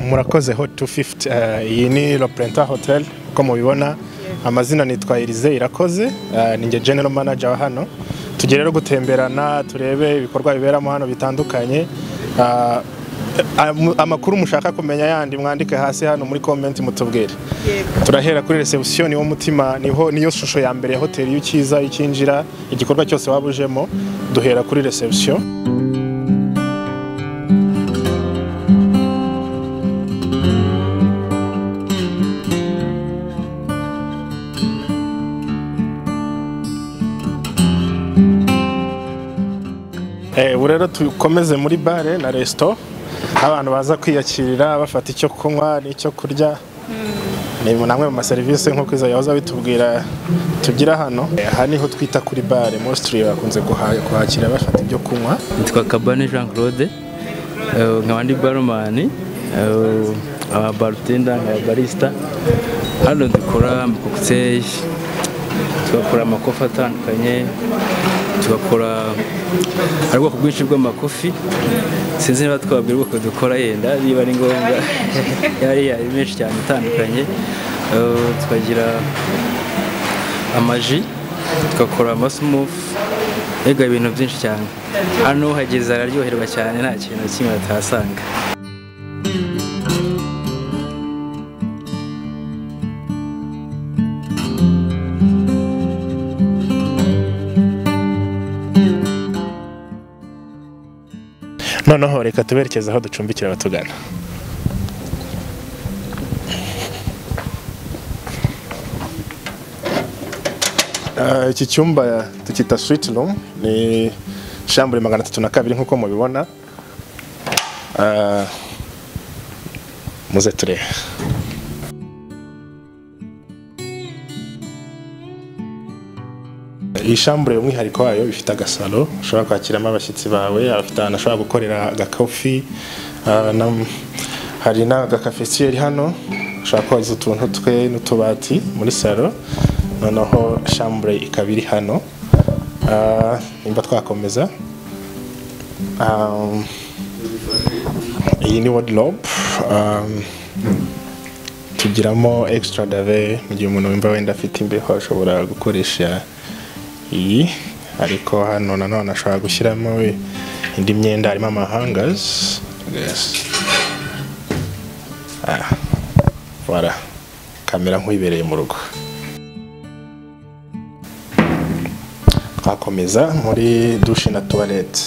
murakoze hot 250 iyi ni le Printemps hotel uko mubibona amazina nitwa Irize irakoze ninge general manager wa hano tugere rero gutemberana turebe ibikorwa biberamo hano bitandukanye amakuru mushaka kumenya yandi mwandike hasi hano muri comment mutubwire turahera kuri reception niwo mutima niyo shusho ya mbere ya hotel y'ukiza ikinjira igikorwa cyose wabujemo duhera kuri reception urero tukomeze muri bare na resto abantu baza kwiyakirira bafata icyo kunywa n'icyo kurya ni namwe mu service nko kwiza yahoza bitubwira tugira hano aha niho twita kuri bare mostly bakunze kuhakira bafata ibyo kunywa nitwa Kabane Jean Claude nkabandi barman aba bartender na barista hano dukora cocktail tugakora amakofi atandukanye tugakora ariko kubwinshi bw'amakofi sinzi niba twabwira ubwo dukora yenda niba ari ngombwa yari menshi cyane atandukanye tukagira amaji tugakora amasmooth ega ibintu byinshi cyane hano hageze araryoherwa cyane nta kintu kimwe atasanga noneho reka tuberekeza aho ducumbikira abatugana iki cyumba tukita suite room ni chambre 302 nkuko mubibona muze turebe iyi chambre umwihariko wayo bifite agasalo ushobora kwakiramo abashyitsi bawe afite anashobora gukorera agakofi hari na agakafetieri hano ushobora koza utuntu twe n'utubati muri salo noneho chambre ikabiri hano nimba twakomeza iyi ni wardrobe tugiramo extra dave mu gihe umuntu wimba wenda afite imbeho ashobora gukoresha iyi ariko hano nanone ashobora gushyiramo indi myenda harimo amahangers voilà kamera nk'ibereye mu rugo twakomeza muri douche na toilette